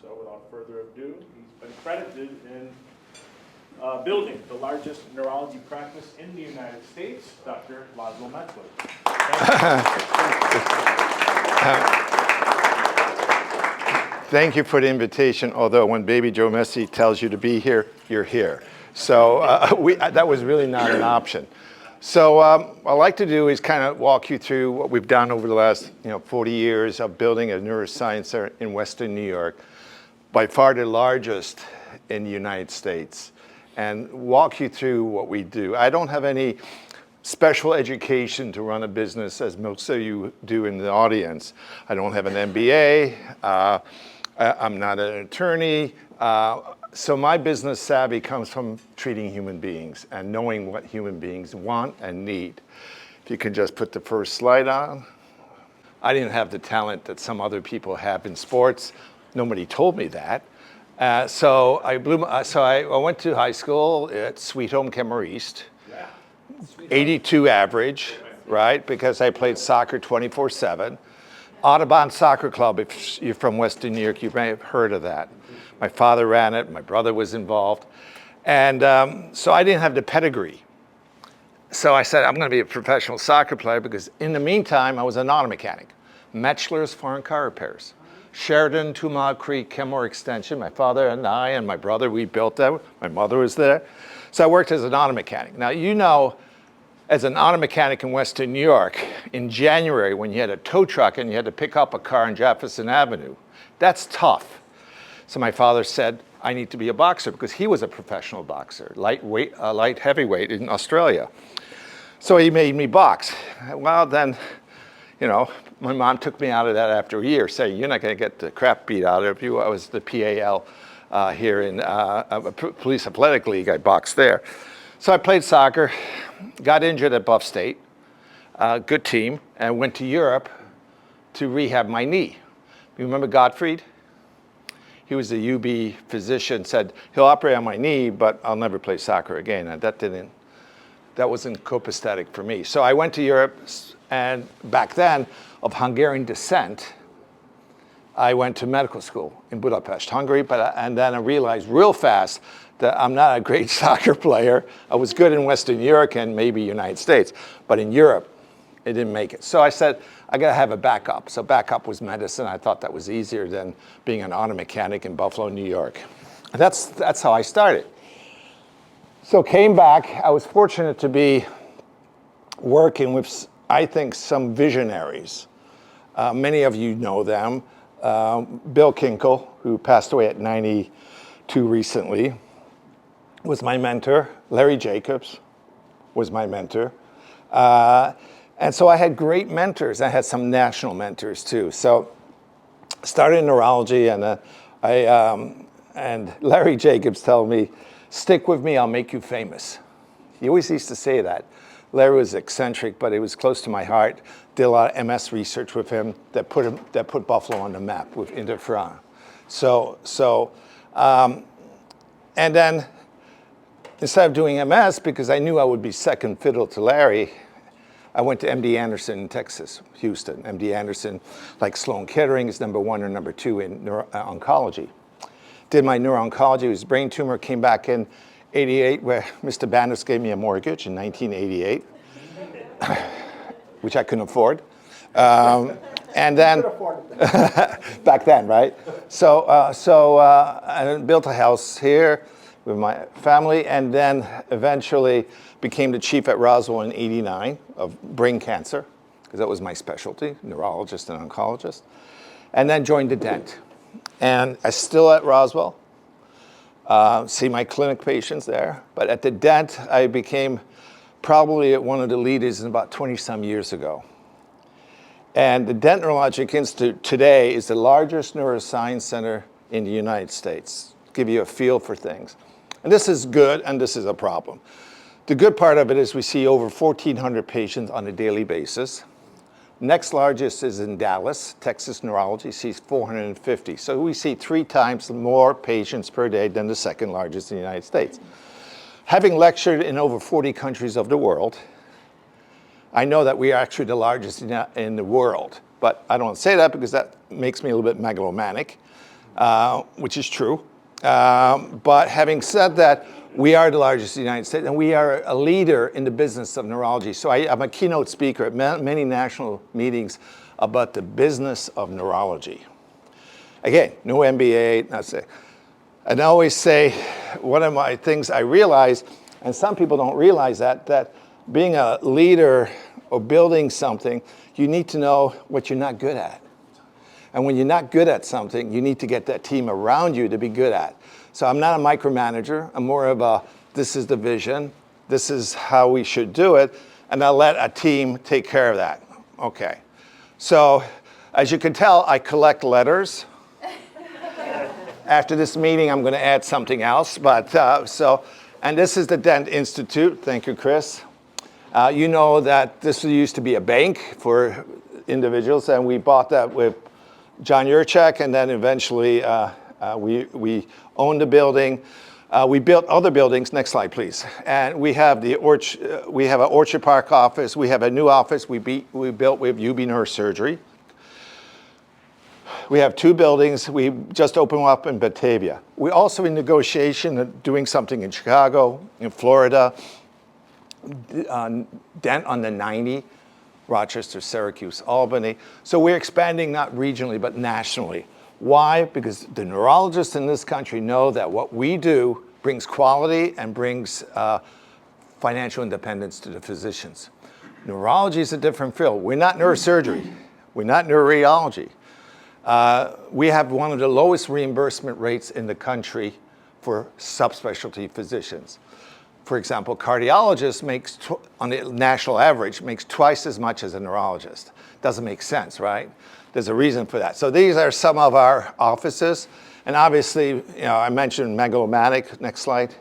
So without further ado, he's been credited in building the largest neurology practice in the United States, Dr. Laszlo Mechtler. Thank you for the invitation, although when Baby Joe Messi tells you to be here, you're here. So that was really not an option. So what I'd like to do is kind of walk you through what we've done over the last 40 years of building a neuroscience center in Western New York, by far the largest in the United States, and walk you through what we do. I don't have any special education to run a business, as most of you do in the audience. I don't have an MBA. I'm not an attorney. So my business savvy comes from treating human beings and knowing what human beings want and need. If you could just put the first slide on. I didn't have the talent that some other people have in sports. Nobody told me that. So I went to high school at Sweet Home Kenmore East. 82 average, right? Because I played soccer 24/7. Audubon Soccer Club, if you're from Western New York, you may have heard of that. My father ran it, my brother was involved. And so I didn't have the pedigree. So I said, I'm gonna be a professional soccer player, because in the meantime, I was an auto mechanic. Mechtler's Foreign Car Repairs. Sheridan, 2 Mile Creek, Kenmore Extension. My father and I and my brother, we built that. My mother was there. So I worked as an auto mechanic. Now, you know, as an auto mechanic in Western New York, in January, when you had a tow truck and you had to pick up a car on Jefferson Avenue, that's tough. So my father said, I need to be a boxer, because he was a professional boxer, light heavyweight in Australia. So he made me box. Well, then, my mom took me out of that after a year, saying, you're not gonna get the crap beat out of you. I was the PAL here in Police Athletic League. I boxed there. So I played soccer, got injured at Buff State, good team, and went to Europe to rehab my knee. You remember Gottfried? He was a UB physician, said, he'll operate on my knee, but I'll never play soccer again. And that wasn't copacetic for me. So I went to Europe, and back then, of Hungarian descent, I went to medical school in Budapest, Hungary, and then I realized real fast that I'm not a great soccer player. I was good in Western Europe and maybe United States, but in Europe, it didn't make it. So I said, I gotta have a backup. So backup was medicine. I thought that was easier than being an auto mechanic in Buffalo, New York. And that's how I started. So came back. I was fortunate to be working with, I think, some visionaries. Many of you know them. Bill Kinkle, who passed away at 92 recently, was my mentor. Larry Jacobs was my mentor. And so I had great mentors. I had some national mentors too. So started in neurology, and and Larry Jacobs told me, stick with me, I'll make you famous. He always used to say that. Larry was eccentric, but it was close to my heart. Did a lot of MS research with him that put Buffalo on the map with interferon. And then instead of doing MS, because I knew I would be second fiddle to Larry, I went to MD Anderson in Texas, Houston. MD Anderson, like Sloan Kettering, is #1 or #2 in oncology. Did my neuro-oncology, it was a brain tumor, came back in 88, where Mr. Bannis gave me a mortgage in 1988, which I couldn't afford. And then, back then, right? So I built a house here with my family, and then eventually became the chief at Roswell in '89 of brain cancer, because that was my specialty, neurologist and oncologist, and then joined the Dent. And I'm still at Roswell, see my clinic patients there, but at the Dent, I became probably one of the leaders in about 20-some years ago. And the Dent Neurologic Institute today is the largest neuroscience center in the United States. Give you a feel for things. And this is good, and this is a problem. The good part of it is we see over 1,400 patients on a daily basis. Next largest is in Dallas. Texas Neurology sees 450. So we see 3 times more patients per day than the second largest in the United States. Having lectured in over 40 countries of the world, I know that we are actually the largest in the world, but I don't say that because that makes me a little bit megalomaniac. which is true. But having said that, we are the largest in the United States, and we are a leader in the business of neurology. So I'm a keynote speaker at many national meetings about the business of neurology. Again, no MBA, not say. And I always say, one of my things I realize, and some people don't realize that being a leader or building something, you need to know what you're not good at. And when you're not good at something, you need to get that team around you to be good at. So I'm not a micromanager. I'm more of a, this is the vision, this is how we should do it, and I'll let a team take care of that. Okay. So as you can tell, I collect letters. After this meeting, I'm going to add something else. And this is the Dent Institute. Thank you, Chris. You know that this used to be a bank for individuals, and we bought that with John Yurchak, and then eventually we owned the building. We built other buildings. Next slide, please. And we have an Orchard Park office. We have a new office we built with UB Neurosurgery. We have 2 buildings. We just opened up in Batavia. We're also in negotiation of doing something in Chicago, in Florida, Dent on the 90, Rochester, Syracuse, Albany. So we're expanding not regionally, but nationally. Why? Because the neurologists in this country know that what we do brings quality and brings financial independence to the physicians. Neurology is a different field. We're not neurosurgery. We're not neuroradiology. We have one of the lowest reimbursement rates in the country for subspecialty physicians. For example, cardiologist makes, on the national average, makes twice as much as a neurologist. Doesn't make sense, right? There's a reason for that. So these are some of our offices. And obviously, I mentioned megalomaniac. Next slide.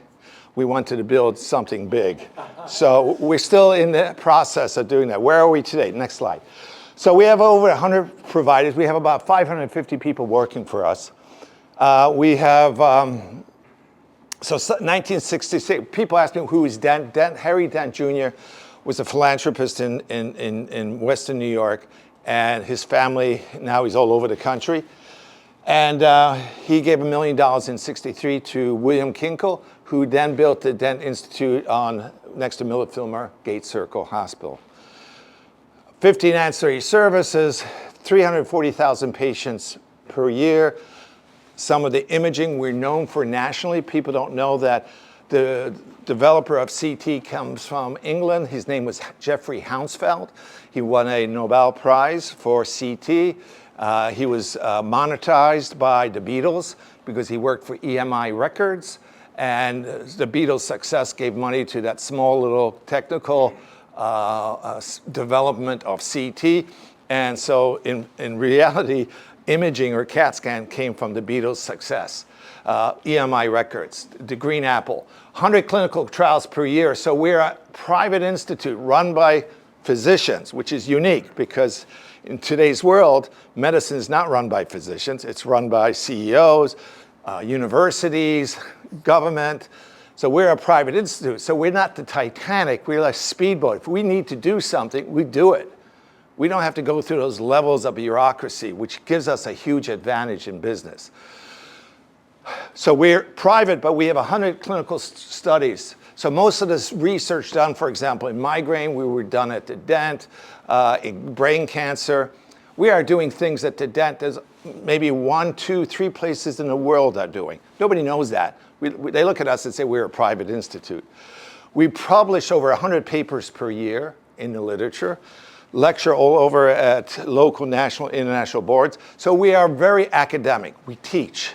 We wanted to build something big. So we're still in the process of doing that. Where are we today? Next slide. So we have over 100 providers. We have about 550 people working for us. We have, so 1966, people ask me who is Dent. Harry Dent Jr. was a philanthropist in Western New York, and his family, now he's all over the country. And he gave $1 million in '63 to William Kinkle, who then built the Dent Institute next to Millard Fillmore Gates Circle Hospital. 15 ancillary services, 340,000 patients per year. Some of the imaging we're known for nationally. People don't know that the developer of CT comes from England. His name was Jeffrey Hounsfeld. He won a Nobel Prize for CT. He was monetized by the Beatles because he worked for EMI Records. And the Beatles' success gave money to that small little technical development of CT. And so in reality, imaging or CAT scan came from the Beatles' success. EMI Records, the Green Apple, 100 clinical trials per year. So we're a private institute run by physicians, which is unique because in today's world, medicine is not run by physicians. It's run by CEOs, universities, government. So we're a private institute. So we're not the Titanic. We're like a speedboat. If we need to do something, we do it. We don't have to go through those levels of bureaucracy, which gives us a huge advantage in business. So we're private, but we have 100 clinical studies. So most of this research done, for example, in migraine, we were done at the Dent, in brain cancer. We are doing things that the Dent, there's maybe 1, 2, 3 places in the world are doing. Nobody knows that. They look at us and say we're a private institute. We publish over 100 papers per year in the literature, lecture all over at local, national, international boards. So we are very academic. We teach.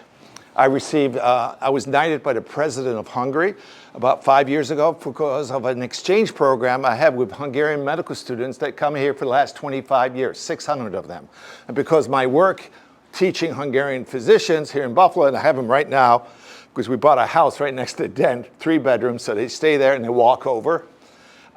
I was knighted by the president of Hungary about 5 years ago because of an exchange program I have with Hungarian medical students that come here for the last 25 years, 600 of them. And because my work teaching Hungarian physicians here in Buffalo, and I have them right now, because we bought a house right next to the Dent, 3 bedrooms, so they stay there and they walk over.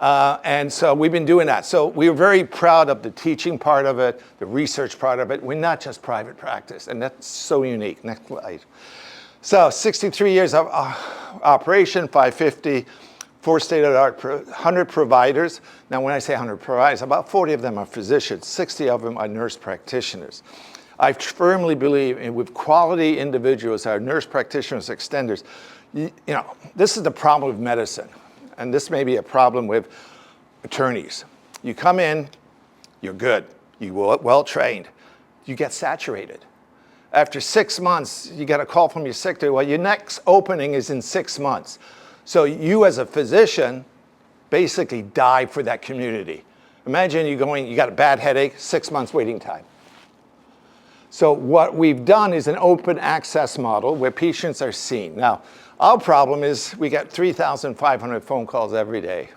And so we've been doing that. So we're very proud of the teaching part of it, the research part of it. We're not just private practice, and that's so unique. Next slide. So 63 years of operation, 550, 4 state-of-the-art, 100 providers. Now when I say 100 providers, about 40 of them are physicians, 60 of them are nurse practitioners. I firmly believe with quality individuals, our nurse practitioners, extenders, this is the problem with medicine. And this may be a problem with attorneys. You come in, you're good, you're well trained, you get saturated. After 6 months, you get a call from your secretary, well, your next opening is in 6 months. So you as a physician basically die for that community. Imagine you got a bad headache, 6 months waiting time. So what we've done is an open access model where patients are seen. Now, our problem is we get 3,500 phone calls every day.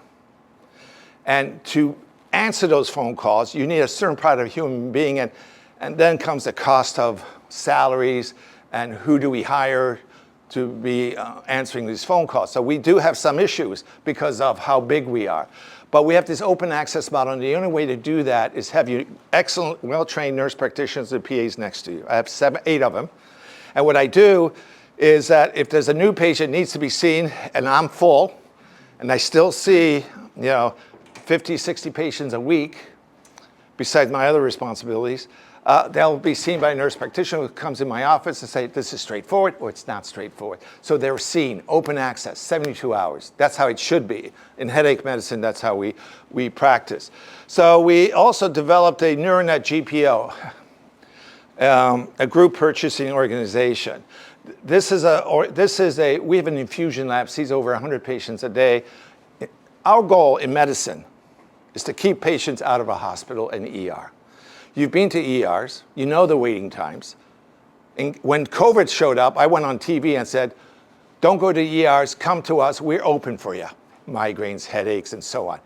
And to answer those phone calls, you need a certain part of a human being, and then comes the cost of salaries and who do we hire to be answering these phone calls. So we do have some issues because of how big we are. But we have this open access model, and the only way to do that is have you excellent, well-trained nurse practitioners and PAs next to you. I have 8 of them. And what I do is that if there's a new patient needs to be seen, and I'm full, and I still see 50, 60 patients a week, besides my other responsibilities, they'll be seen by a nurse practitioner who comes in my office and say, this is straightforward or it's not straightforward. So they're seen, open access, 72 hours. That's how it should be. In headache medicine, that's how we practice. So we also developed a NeuroNet GPO, a group purchasing organization. We have an infusion lab, sees over 100 patients a day. Our goal in medicine is to keep patients out of a hospital and ER. You've been to ERs, you know the waiting times. And when COVID showed up, I went on TV and said, don't go to ERs, come to us, we're open for you. Migraines, headaches, and so on.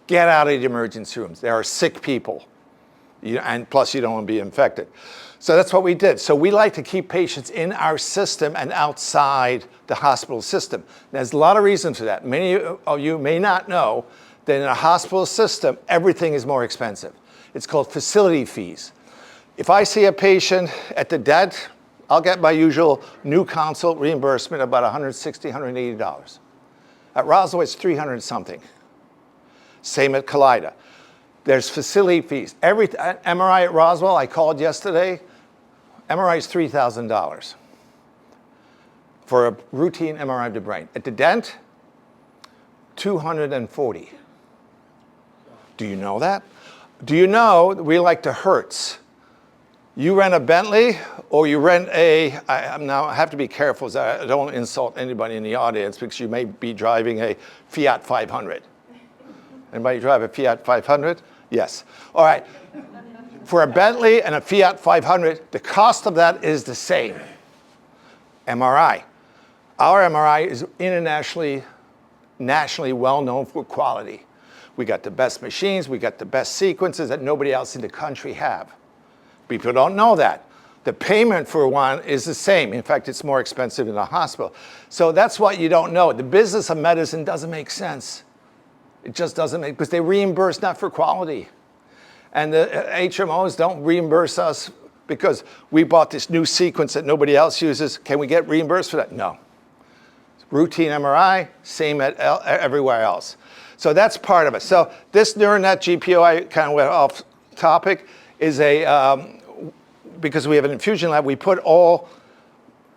Get out of the emergency rooms. There are sick people. And plus you don't want to be infected. So that's what we did. So we like to keep patients in our system and outside the hospital system. There's a lot of reasons for that. Many of you may not know that in a hospital system, everything is more expensive. It's called facility fees. If I see a patient at the DET, I'll get my usual new consult reimbursement about $160, $180. At Roswell, it's $300 something. Same at Kaleida. There's facility fees. Every MRI at Roswell, I called yesterday, MRI is $3,000 for a routine MRI of the brain. At the Dent, $240. Do you know that? Do you know we like the Hertz? You rent a Bentley or you rent now I have to be careful so I don't insult anybody in the audience because you may be driving a Fiat 500. Anybody drive a Fiat 500? Yes. All right. For a Bentley and a Fiat 500, the cost of that is the same. MRI. Our MRI is nationally well known for quality. We got the best machines, we got the best sequences that nobody else in the country have. People don't know that. The payment for one is the same. In fact, it's more expensive in the hospital. So that's what you don't know. The business of medicine doesn't make sense. It just doesn't make, because they reimburse not for quality. And the HMOs don't reimburse us because we bought this new sequence that nobody else uses. Can we get reimbursed for that? No. Routine MRI, same at everywhere else. So that's part of it. So this NeuroNet GPO, I kind of went off topic, is because we have an infusion lab,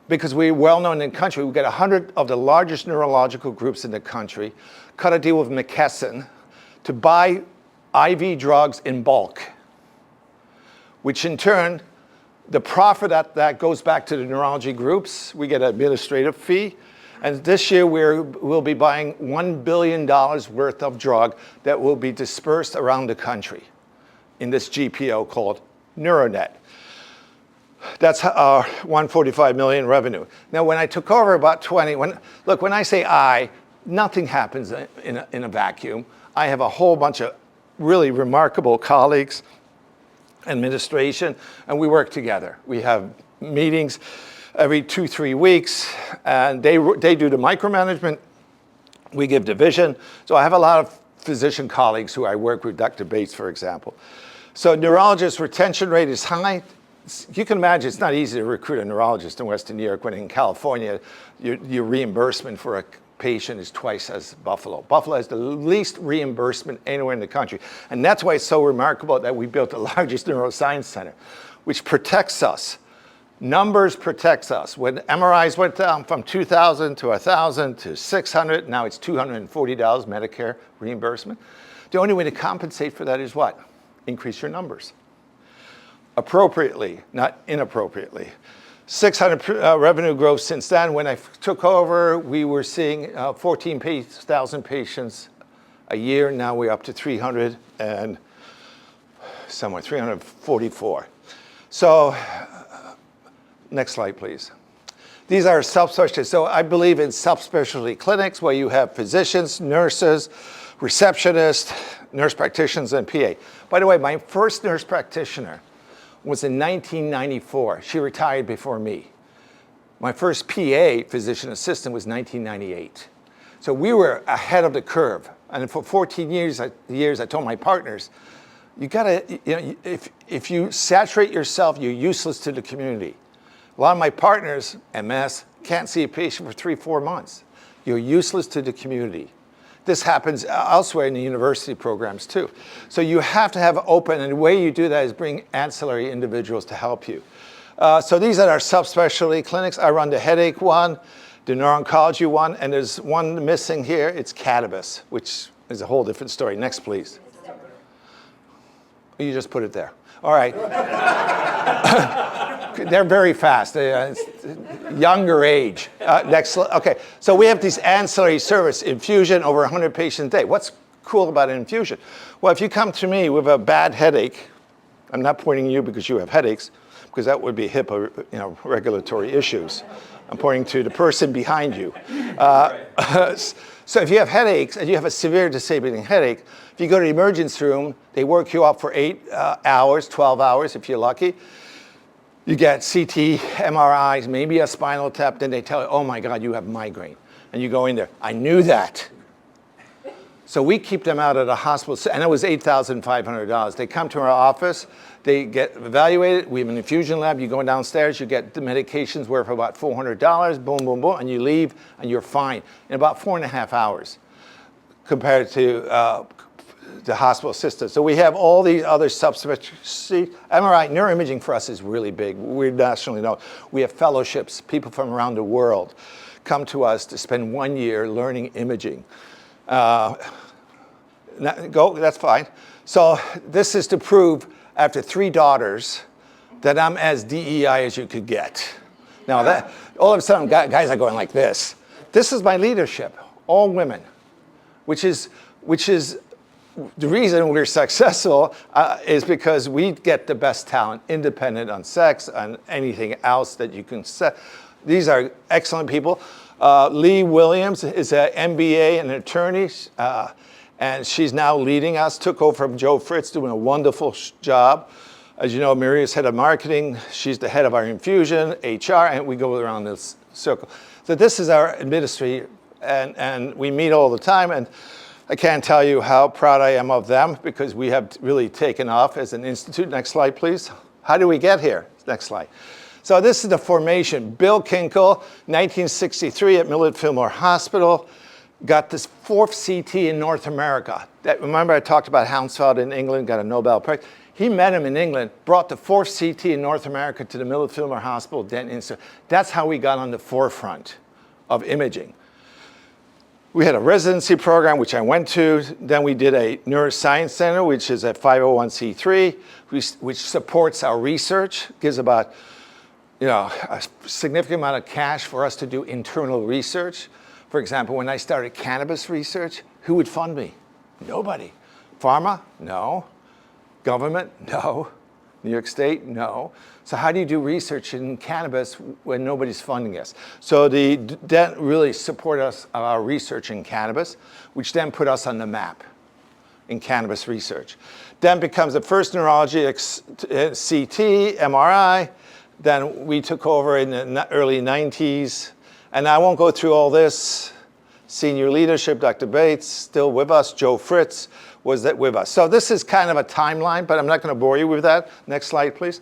because we're well known in the country, we get 100 of the largest neurological groups in the country, cut a deal with McKesson to buy IV drugs in bulk, which in turn, the profit at that goes back to the neurology groups. We get an administrative fee. And this year we'll be buying $1 billion worth of drug that will be dispersed around the country in this GPO called NeuroNet. That's our $145 million revenue. Now, when I took over about when I say nothing happens in a vacuum. I have a whole bunch of really remarkable colleagues, administration, and we work together. We have meetings every 2-3 weeks, and they do the micromanagement. We give the vision. So I have a lot of physician colleagues who I work with, Dr. Bates, for example. So neurologist retention rate is high. You can imagine it's not easy to recruit a neurologist in Western New York when in California, your reimbursement for a patient is twice as Buffalo. Buffalo has the least reimbursement anywhere in the country. And that's why it's so remarkable that we built the largest neuroscience center. which protects us. Numbers protects us. When MRIs went down from 2,000 to 1,000 to 600, now it's $240 Medicare reimbursement. The only way to compensate for that is what? Increase your numbers. Appropriately, not inappropriately. 600 revenue growth since then. When I took over, we were seeing 14,000 patients a year. Now we're up to 300 and somewhere 344. So, next slide, please. These are subspecialties. So I believe in subspecialty clinics where you have physicians, nurses, receptionists, nurse practitioners, and PA. By the way, my first nurse practitioner was in 1994. She retired before me. My first PA, physician assistant, was 1998. So we were ahead of the curve. And for 14 years, I told my partners, you gotta, if you saturate yourself, you're useless to the community. A lot of my partners, MS, can't see a patient for 3-4 months. You're useless to the community. This happens elsewhere in the university programs too. So you have to have open, and the way you do that is bring ancillary individuals to help you. So these are our subspecialty clinics. I run the headache one, the neuro-oncology one, and there's one missing here. It's cannabis, which is a whole different story. Next, please. You just put it there. All right. They're very fast. Younger age. Next. Okay. So we have these ancillary service infusion, over 100 patients a day. What's cool about an infusion? Well, if you come to me with a bad headache, I'm not pointing at you because you have headaches, because that would be HIPAA, regulatory issues. I'm pointing to the person behind you. So if you have headaches and you have a severe disabling headache, if you go to the emergency room, they work you up for 8 hours, 12 hours if you're lucky. You get CT, MRIs, maybe a spinal tap, then they tell you, oh my God, you have migraine. And you go in there, I knew that. So we keep them out of the hospital, and it was $8,500. They come to our office, they get evaluated, we have an infusion lab, you go downstairs, you get the medications worth about $400, boom, boom, boom, and you leave, and you're fine in about 4.5 hours compared to the hospital system. So we have all these other subspecialties. MRI, neuroimaging for us is really big. We're nationally known. We have fellowships, people from around the world come to us to spend 1 year learning imaging. That's fine. So this is to prove, after 3 daughters, that I'm as DEI as you could get. Now that, all of a sudden, guys are going like this. This is my leadership, all women, which is the reason we're successful is because we get the best talent, independent on sex, on anything else that you can say. These are excellent people. Lee Williams is an MBA and an attorney, and she's now leading us, took over from Joe Fritz, doing a wonderful job. As you know, Maria's head of marketing. She's the head of our infusion, HR, and we go around this circle. So this is our administrator, and we meet all the time, and I can't tell you how proud I am of them because we have really taken off as an institute. Next slide, please. How do we get here? Next slide. So this is the formation. Bill Kinkle, 1963 at Millard Fillmore Hospital, got this 4th CT in North America. Remember I talked about Hounsfield in England, got a Nobel Prize. He met him in England, brought the 4th CT in North America to the Millard Fillmore Hospital, Denton Institute. That's how we got on the forefront of imaging. We had a residency program, which I went to. Then we did a neuroscience center, which is a 501c3, which supports our research, gives about a significant amount of cash for us to do internal research. For example, when I started cannabis research, who would fund me? Nobody. Pharma? No. Government? No. New York State? No. So how do you do research in cannabis when nobody's funding us? So that really supported us, our research in cannabis, which then put us on the map in cannabis research. Then becomes the first neurology CT, MRI. Then we took over in the early 90s. And I won't go through all this. Senior leadership, Dr. Bates, still with us. Joe Fritz was with us. So this is kind of a timeline, but I'm not going to bore you with that. Next slide, please.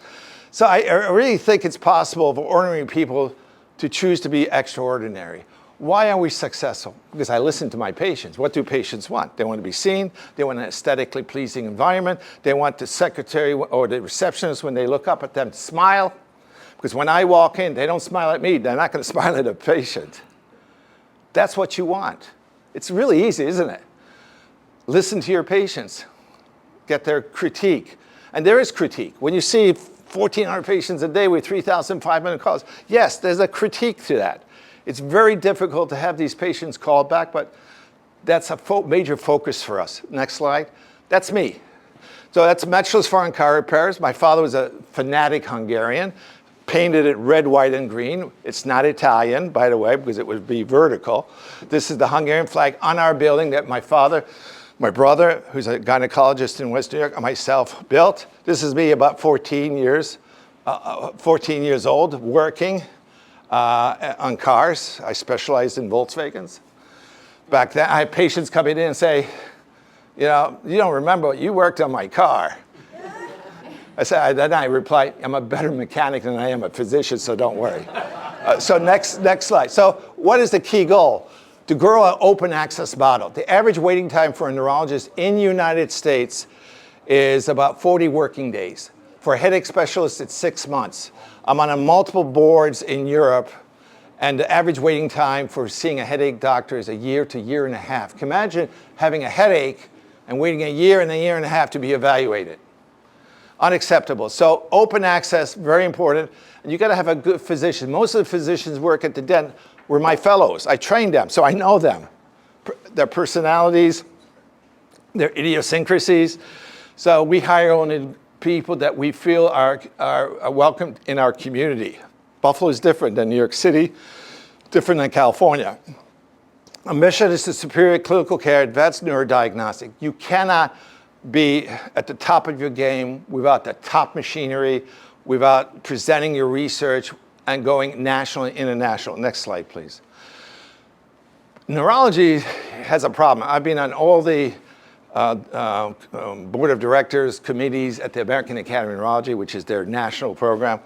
So I really think it's possible for ordinary people to choose to be extraordinary. Why are we successful? Because I listen to my patients. What do patients want? They want to be seen. They want an aesthetically pleasing environment. They want the secretary or the receptionist, when they look up at them, to smile. Because when I walk in, they don't smile at me. They're not going to smile at a patient. That's what you want. It's really easy, isn't it? Listen to your patients. Get their critique. And there is critique. When you see 1,400 patients a day with 3,500 calls, yes, there's a critique to that. It's very difficult to have these patients called back, but that's a major focus for us. Next slide. That's me. So that's Mechtler's Foreign Car Repairs. My father was a fanatic Hungarian, painted it red, white, and green. It's not Italian, by the way, because it would be vertical. This is the Hungarian flag on our building that my father, my brother, who's a gynecologist in West New York, and myself built. This is me about 14 years old, working on cars. I specialized in Volkswagens. Back then, I had patients coming in and say, you know, you don't remember, you worked on my car. Then I reply, I'm a better mechanic than I am a physician, so don't worry. So next slide. So what is the key goal? To grow an open access model. The average waiting time for a neurologist in the United States is about 40 working days. For a headache specialist, it's 6 months. I'm on multiple boards in Europe, and the average waiting time for seeing a headache doctor is a year to year and a half. Can you imagine having a headache and waiting a year and a half to be evaluated? Unacceptable. So open access, very important. And you got to have a good physician. Most of the physicians work at the dent were my fellows. I trained them, so I know them. Their personalities, their idiosyncrasies. So we hire only people that we feel are welcome in our community. Buffalo is different than New York City, different than California. Our mission is to superior clinical care, advanced neurodiagnostic. You cannot be at the top of your game without the top machinery, without presenting your research and going national and international. Next slide, please. Neurology has a problem. I've been on all the board of directors committees at the American Academy of Neurology, which is their national program.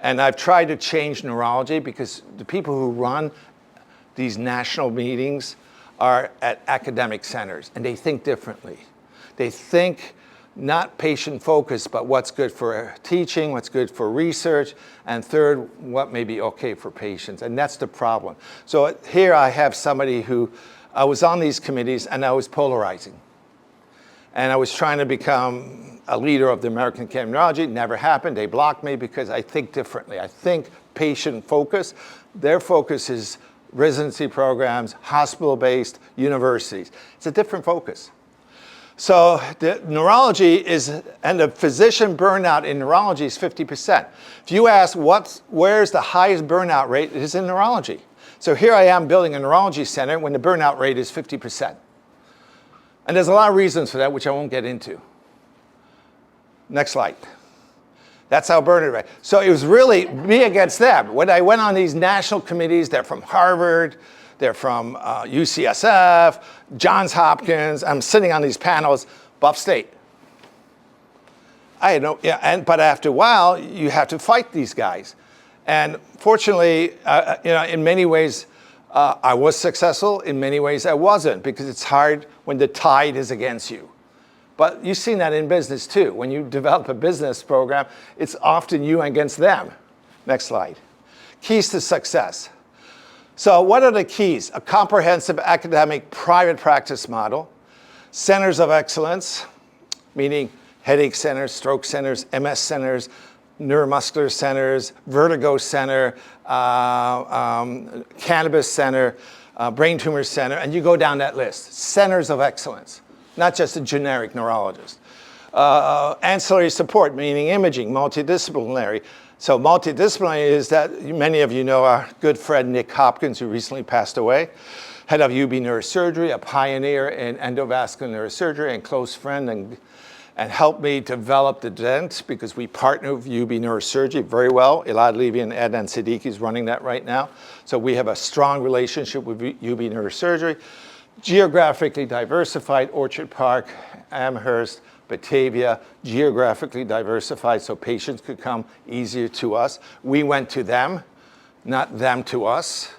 And I've tried to change neurology because the people who run these national meetings are at academic centers, and they think differently. They think not patient-focused, but what's good for teaching, what's good for research, and third, what may be okay for patients. And that's the problem. So here I have somebody who I was on these committees, and I was polarizing. And I was trying to become a leader of the American Academy of Neurology. It never happened. They blocked me because I think differently. I think patient-focused. Their focus is residency programs, hospital-based, universities. It's a different focus. So the neurology is, and the physician burnout in neurology is 50%. If you ask where's the highest burnout rate, it is in neurology. So here I am building a neurology center when the burnout rate is 50%. And there's a lot of reasons for that, which I won't get into. Next slide. That's how burnout rate. So it was really me against them. When I went on these national committees, they're from Harvard, they're from UCSF, Johns Hopkins. I'm sitting on these panels, Buff State. I had no, yeah, but after a while, you have to fight these guys. And fortunately, in many ways, I was successful. In many ways, I wasn't, because it's hard when the tide is against you. But you've seen that in business too. When you develop a business program, it's often you against them. Next slide. Keys to success. So what are the keys? A comprehensive academic private practice model, centers of excellence, meaning headache centers, stroke centers, MS centers, neuromuscular centers, vertigo center, cannabis center, brain tumor center, and you go down that list. Centers of excellence, not just a generic neurologist. Ancillary support, meaning imaging, multidisciplinary. So multidisciplinary is that many of you know our good friend Nick Hopkins, who recently passed away, head of UB Neurosurgery, a pioneer in endovascular neurosurgery and close friend, and helped me develop the dent because we partner with UB Neurosurgery very well. Elad Levy and Adnan Siddiqui is running that right now. So we have a strong relationship with UB Neurosurgery. Geographically diversified, Orchard Park, Amherst, Batavia, geographically diversified so patients could come easier to us. We went to them, not them to us.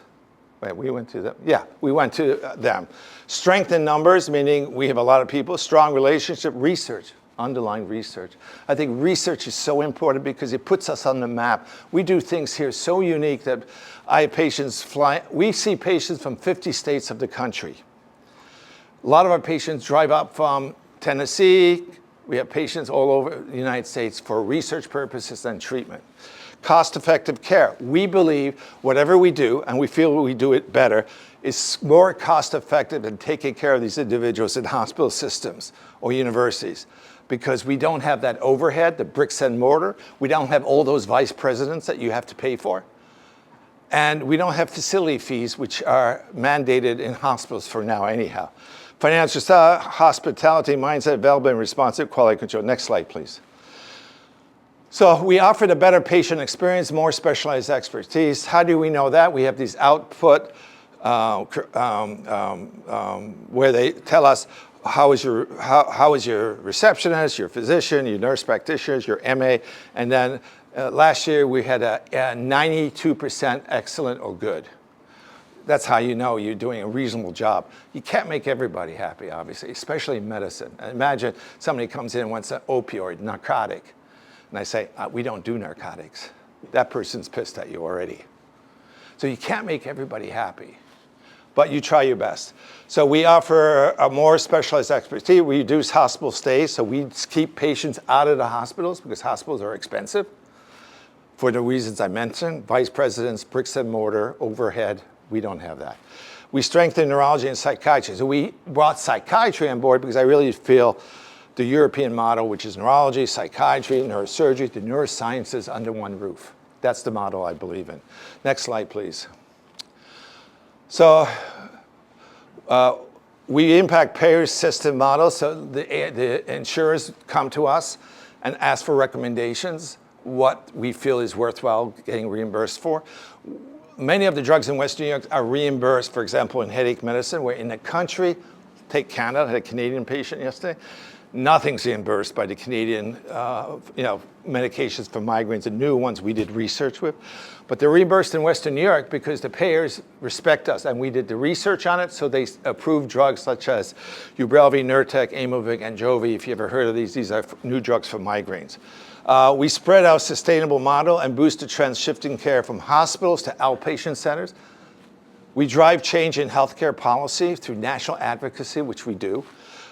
Wait, we went to them? Yeah, we went to them. Strength in numbers, meaning we have a lot of people. Strong relationship. Research, underlying research. I think research is so important because it puts us on the map. We do things here so unique that I have patients fly. We see patients from 50 states of the country. A lot of our patients drive up from Tennessee. We have patients all over the United States for research purposes and treatment. Cost-effective care. We believe whatever we do, and we feel we do it better, is more cost-effective than taking care of these individuals in hospital systems or universities, because we don't have that overhead, the bricks and mortar. We don't have all those vice presidents that you have to pay for. And we don't have facility fees, which are mandated in hospitals for now anyhow. Financial hospitality, mindset, available and responsive, quality control. Next slide, please. So we offered a better patient experience, more specialized expertise. How do we know that? We have these output where they tell us how is your receptionist, your physician, your nurse practitioners, your MA, and then last year we had a 92% excellent or good. That's how you know you're doing a reasonable job. You can't make everybody happy, obviously, especially in medicine. Imagine somebody comes in and wants an opioid, narcotic. And I say, we don't do narcotics. That person's pissed at you already. So you can't make everybody happy, but you try your best. So we offer a more specialized expertise. We reduce hospital stays, so we keep patients out of the hospitals because hospitals are expensive for the reasons I mentioned. Vice presidents, bricks and mortar, overhead, we don't have that. We strengthen neurology and psychiatry. So we brought psychiatry on board because I really feel the European model, which is neurology, psychiatry, neurosurgery, the neurosciences under one roof. That's the model I believe in. Next slide, please. So we impact payer system models. So the insurers come to us and ask for recommendations, what we feel is worthwhile getting reimbursed for. Many of the drugs in Western New York are reimbursed, for example, in headache medicine, where in the country, take Canada, I had a Canadian patient yesterday, nothing's reimbursed by the Canadian medications for migraines, the new ones we did research with. But they're reimbursed in Western New York because the payers respect us, and we did the research on it, so they approved drugs such as Ubrelvy, Nurtec, Aimovig, Anjovi. If you ever heard of these are new drugs for migraines. We spread our sustainable model and boost the trends shifting care from hospitals to outpatient centers. We drive change in healthcare policy through national advocacy, which we do.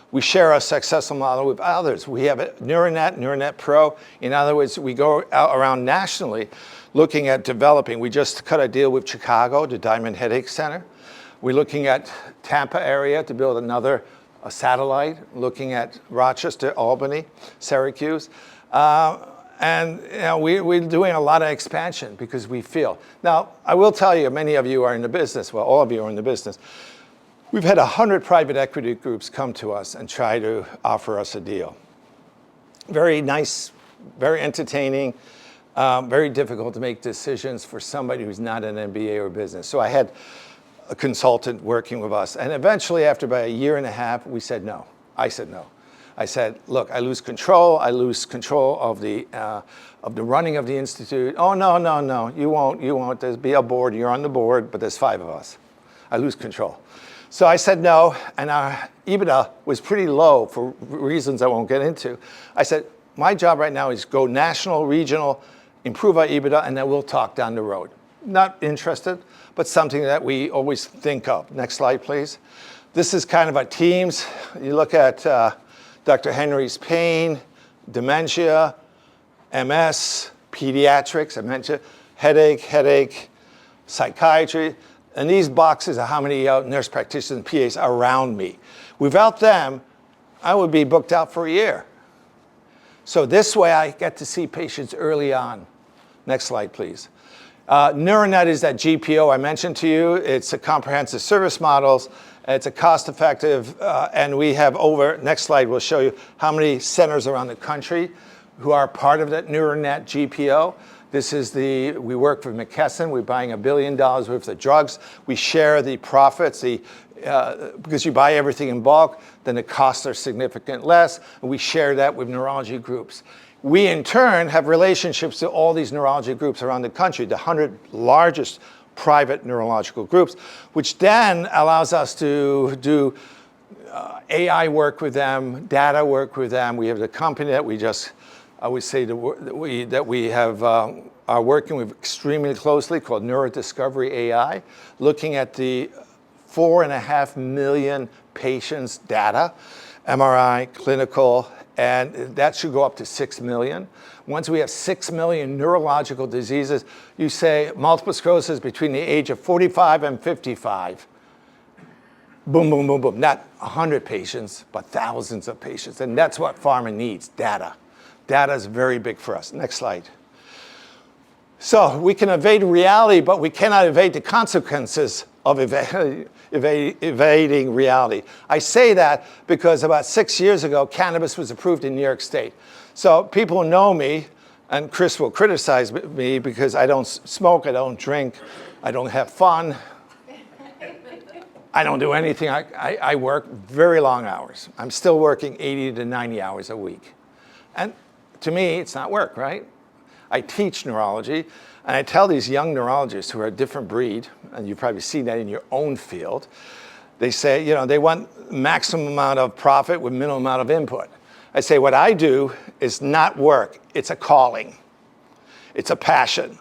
We share our successful model with others. We have a NeuroNet Pro. In other words, we go out around nationally looking at developing. We just cut a deal with Chicago, the Diamond Headache Center. We're looking at Tampa area to build another satellite, looking at Rochester, Albany, Syracuse. And we're doing a lot of expansion because we feel. Now, I will tell you, many of you are in the business, well, all of you are in the business. We've had 100 private equity groups come to us and try to offer us a deal. Very nice, very entertaining, very difficult to make decisions for somebody who's not an MBA or business. So I had a consultant working with us. And eventually, after about a year and a half, we said no. I said no. I said, look, I lose control. I lose control of the running of the institute. Oh, no, you won't. There'll be a board. You're on the board, but there's 5 of us. I lose control. So I said no, and our EBITDA was pretty low for reasons I won't get into. I said, my job right now is go national, regional, improve our EBITDA, and then we'll talk down the road. Not interested, but something that we always think of. Next slide, please. This is kind of our teams. You look at Dr. Henry's pain, dementia, MS, pediatrics, I mentioned, headache, psychiatry. And these boxes are how many nurse practitioners and PAs are around me. Without them, I would be booked out for a year. So this way I get to see patients early on. Next slide, please. NeuroNet is that GPO I mentioned to you. It's a comprehensive service models. It's a cost-effective, and we have next slide will show you how many centers around the country who are part of that NeuroNet GPO. This is we work with McKesson. We're buying $1 billion worth of drugs. We share the profits, because you buy everything in bulk, then the costs are significant less, and we share that with neurology groups. We, in turn, have relationships to all these neurology groups around the country. The 100 largest private neurological groups, which then allows us to do AI work with them, data work with them. We have the company that we just, I would say that we have are working with extremely closely called Neurodiscovery AI, looking at the 4.5 million patients' data, MRI, clinical, and that should go up to 6 million. Once we have 6 million neurological diseases, you say multiple sclerosis between the age of 45 and 55. Boom, boom, boom, boom. Not 100 patients, but thousands of patients. And that's what pharma needs, data. Data is very big for us. Next slide. So we can evade reality, but we cannot evade the consequences of evading reality. I say that because about 6 years ago, cannabis was approved in New York State. So people know me, and Chris will criticize me because I don't smoke, I don't drink, I don't have fun. I don't do anything. I work very long hours. I'm still working 80 to 90 hours a week. And to me, it's not work, right? I teach neurology, and I tell these young neurologists who are a different breed, and you've probably seen that in your own field, they say, you know, they want maximum amount of profit with minimum amount of input. I say, what I do is not work. It's a calling. It's a passion.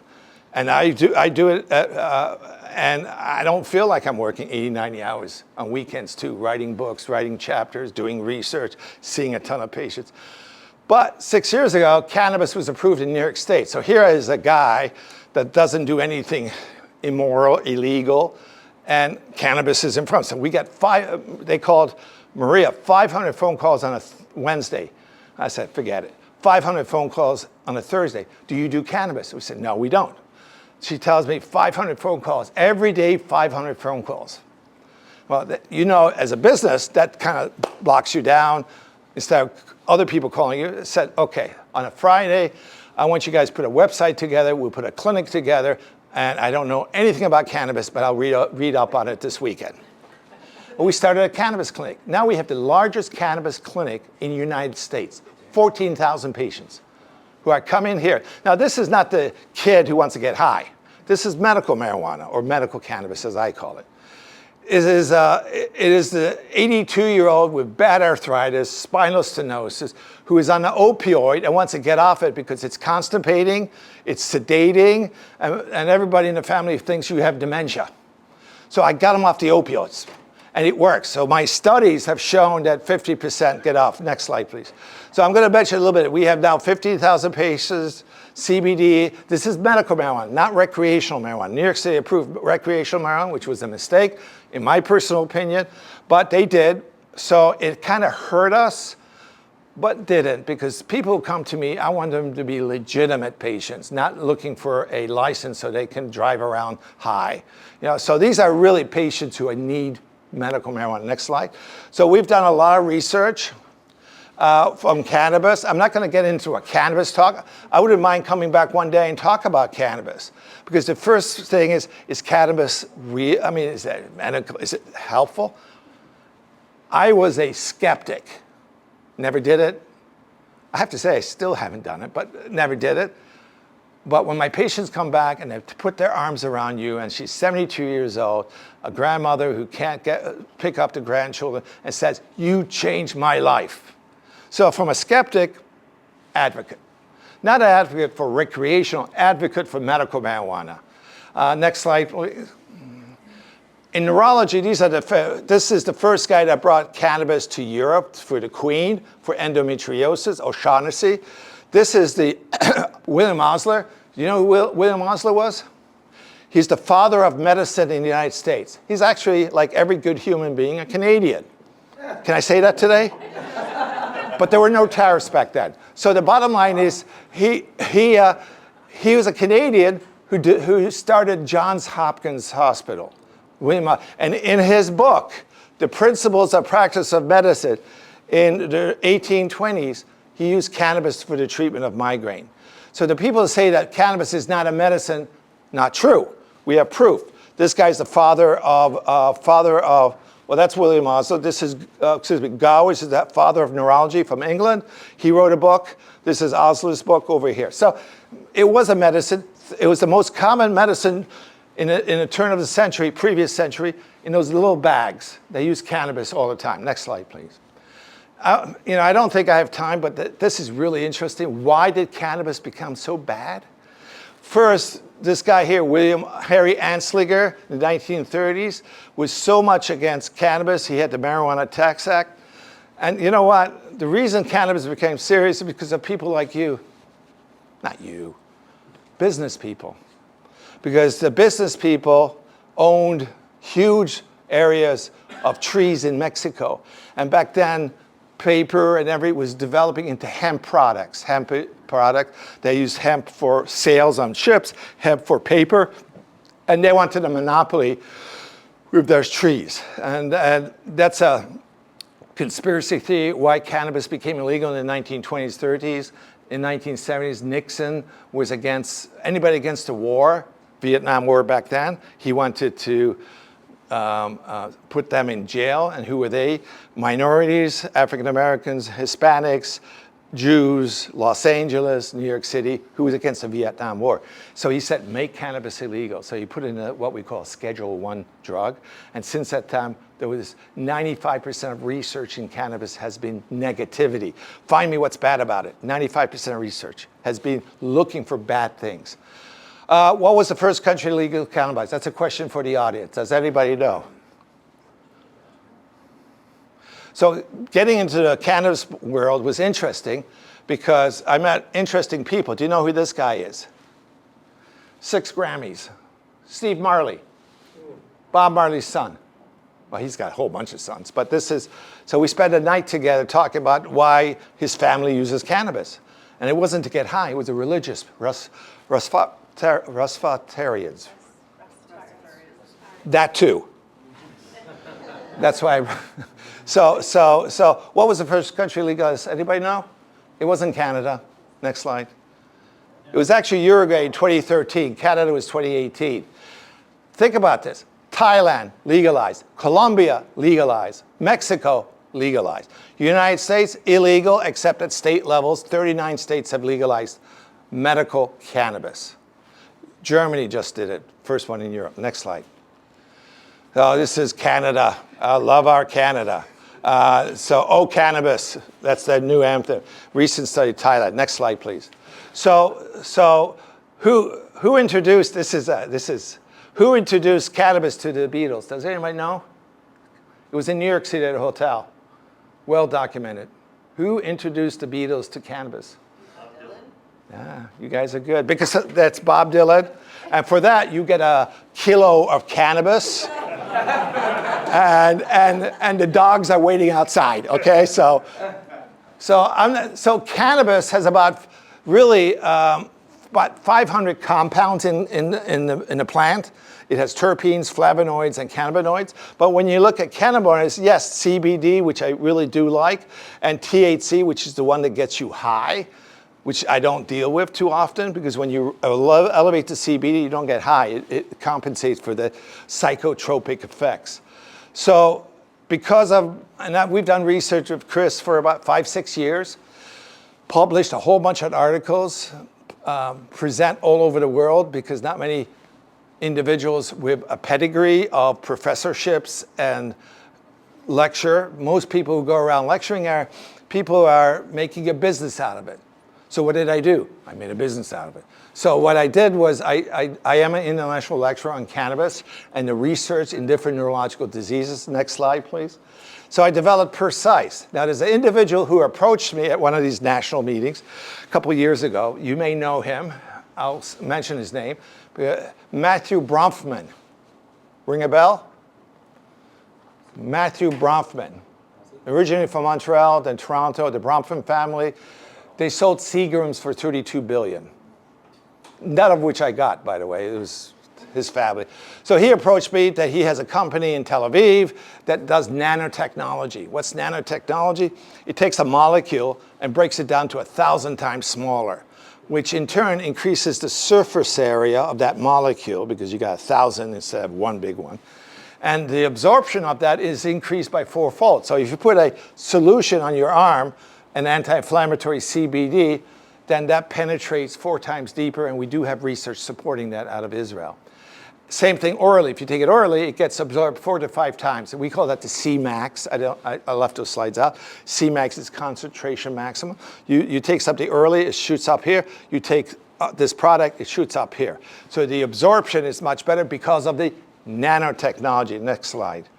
And I do it, and I don't feel like I'm working 80, 90 hours on weekends too, writing books, writing chapters, doing research, seeing a ton of patients. But 6 years ago, cannabis was approved in New York State. So here is a guy that doesn't do anything immoral, illegal, and cannabis is in front. So we got they called Maria 500 phone calls on a Wednesday. I said, forget it. 500 phone calls on a Thursday. Do you do cannabis? We said, no, we don't. She tells me 500 phone calls. Every day, 500 phone calls. Well, you know, as a business, that kind of blocks you down. Instead of other people calling you, said, okay, on a Friday, I want you guys to put a website together, we'll put a clinic together, and I don't know anything about cannabis, but I'll read up on it this weekend. Well, we started a cannabis clinic. Now we have the largest cannabis clinic in the United States, 14,000 patients who are coming here. Now, this is not the kid who wants to get high. This is medical marijuana, or medical cannabis, as I call it. It is the 82-year-old with bad arthritis, spinal stenosis, who is on an opioid and wants to get off it because it's constipating, it's sedating, and everybody in the family thinks you have dementia. So I got him off the opioids, and it works. So my studies have shown that 50% get off. Next slide, please. So I'm going to mention a little bit. We have now 15,000 patients, CBD. This is medical marijuana, not recreational marijuana. New York City approved recreational marijuana, which was a mistake, in my personal opinion, but they did. So it kind of hurt us, but didn't, because people who come to me, I want them to be legitimate patients, not looking for a license so they can drive around high. You know, so these are really patients who need medical marijuana. Next slide. So we've done a lot of research from cannabis. I'm not going to get into a cannabis talk. I wouldn't mind coming back one day and talk about cannabis, because the first thing is cannabis real? I mean, is that medical? Is it helpful? I was a skeptic. Never did it. I have to say, I still haven't done it, but never did it. But when my patients come back and they put their arms around you, and she's 72 years old, a grandmother who can't pick up the grandchildren, and says, you changed my life. So from a skeptic, advocate. Not an advocate for recreational, advocate for medical marijuana. Next slide, please. In neurology, this is the first guy that brought cannabis to Europe for the Queen, for endometriosis, O'Shaughnessy. This is the William Osler. Do you know who William Osler was? He's the father of medicine in the United States. He's actually, like every good human being, a Canadian. Can I say that today? But there were no tariffs back then. So the bottom line is, he was a Canadian who started Johns Hopkins Hospital. And in his book, The Principles of Practice of Medicine, in the 1820s, he used cannabis for the treatment of migraine. So the people who say that cannabis is not a medicine, not true. We have proof. This guy's the father of, well, that's William Osler. This is, Gowers is that father of neurology from England. He wrote a book. This is Osler's book over here. So it was a medicine. It was the most common medicine in the turn of the century, previous century, in those little bags. They used cannabis all the time. Next slide, please. I don't think I have time, but this is really interesting. Why did cannabis become so bad? First, this guy here, William Harry Anslinger, in the 1930s, was so much against cannabis. He had the Marijuana Tax Act. And you know what? The reason cannabis became serious is because of people like you. Not you. Business people. Because the business people owned huge areas of trees in Mexico. And back then, paper and everything was developing into hemp products. Hemp product. They used hemp for sails on ships, hemp for paper, and they wanted a monopoly with those trees. And that's a conspiracy theory why cannabis became illegal in the 1920s, 30s. In 1970s, Nixon was against anybody against the war, Vietnam War back then. He wanted to put them in jail. And who were they? Minorities, African Americans, Hispanics, Jews, Los Angeles, New York City, who was against the Vietnam War. So he said, make cannabis illegal. So he put in what we call a Schedule I drug. And since that time, there was 95% of research in cannabis has been negativity. Find me what's bad about it. 95% of research has been looking for bad things. What was the first country to legal cannabis? That's a question for the audience. Does anybody know? So getting into the cannabis world was interesting because I met interesting people. Do you know who this guy is? 6 Grammys. Steve Marley, Bob Marley's son. Well, he's got a whole bunch of sons, but this is, so we spent a night together talking about why his family uses cannabis. And it wasn't to get high, it was a religious, Rastafarians. That too. That's why. So what was the first country legalized? Anybody know? It wasn't Canada. Next slide. It was actually Uruguay in 2013. Canada was 2018. Think about this. Thailand legalized. Colombia legalized. Mexico legalized. United States illegal except at state levels. 39 states have legalized medical cannabis. Germany just did it. First one in Europe. Next slide. Oh, this is Canada. I love our Canada. Oh Cannabis, that's their new anthem. Recent study, Thailand. Next slide, please. So who introduced, who introduced cannabis to the Beatles? Does anybody know? It was in New York City at a hotel. Well documented. Who introduced the Beatles to cannabis? Bob Dylan. Yeah, you guys are good. Because that's Bob Dylan. And for that, you get a kilo of cannabis. And the dogs are waiting outside, okay? So cannabis has about 500 compounds in the plant. It has terpenes, flavonoids, and cannabinoids. But when you look at cannabinoids, yes, CBD, which I really do like, and THC, which is the one that gets you high, which I don't deal with too often, because when you elevate the CBD, you don't get high. It compensates for the psychotropic effects. So because of, and we've done research with Chris for about 5-6 years, published a whole bunch of articles, present all over the world, because not many individuals with a pedigree of professorships and lecture. Most people who go around lecturing are people who are making a business out of it. So what did I do? I made a business out of it. So what I did was I am an international lecturer on cannabis and the research in different neurological diseases. Next slide, please. So I developed Precise. Now, there's an individual who approached me at one of these national meetings a couple of years ago. You may know him. I'll mention his name. Matthew Bronfman. Ring a bell? Matthew Bronfman. Originally from Montreal, then Toronto, the Bronfman family. They sold Seagrams for $32 billion. None of which I got, by the way. It was his family. So he approached me that he has a company in Tel Aviv that does nanotechnology. What's nanotechnology? It takes a molecule and breaks it down to 1,000 times smaller, which in turn increases the surface area of that molecule, because you got 1,000 instead of one big one. And the absorption of that is increased by 4-fold. So if you put a solution on your arm, an anti-inflammatory CBD, then that penetrates 4 times deeper, and we do have research supporting that out of Israel. Same thing orally. If you take it orally, it gets absorbed 4 to 5 times. And we call that the Cmax. I left those slides out. Cmax is concentration maximum. You take something early, it shoots up here. You take this product, it shoots up here. So the absorption is much better because of the nanotechnology. Next slide.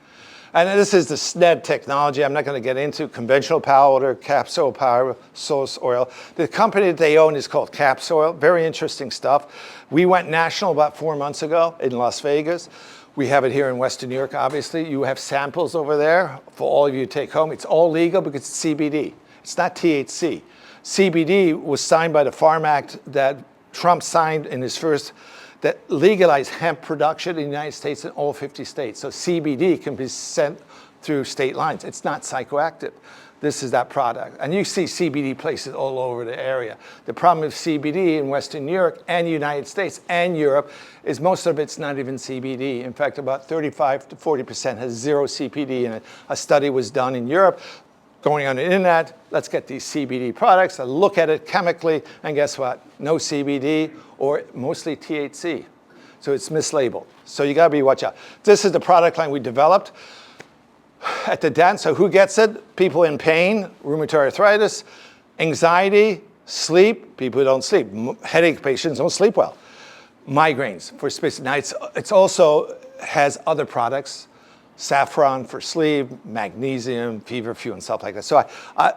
And this is the SNED technology. I'm not going to get into conventional powder, capsule powder, source oil. The company that they own is called Capsoil. Very interesting stuff. We went national about 4 months ago in Las Vegas. We have it here in Western New York, obviously. You have samples over there for all of you to take home. It's all legal because it's CBD. It's not THC. CBD was signed by the Farm Act that Trump signed in his first that legalized hemp production in the United States in all 50 states. So CBD can be sent through state lines. It's not psychoactive. This is that product. And you see CBD places all over the area. The problem with CBD in Western New York and the United States and Europe is most of it's not even CBD. In fact, about 35 to 40% has zero CBD in it. A study was done in Europe going on the internet. Let's get these CBD products, look at it chemically, and guess what? No CBD or mostly THC. So it's mislabeled. So you gotta be watch out. This is the product line we developed at the dent. So who gets it? People in pain, rheumatoid arthritis, anxiety, sleep, people who don't sleep. Headache patients don't sleep well. Migraines for specific nights. It's also has other products. Saffron for sleep, magnesium, feverfew, and stuff like that. So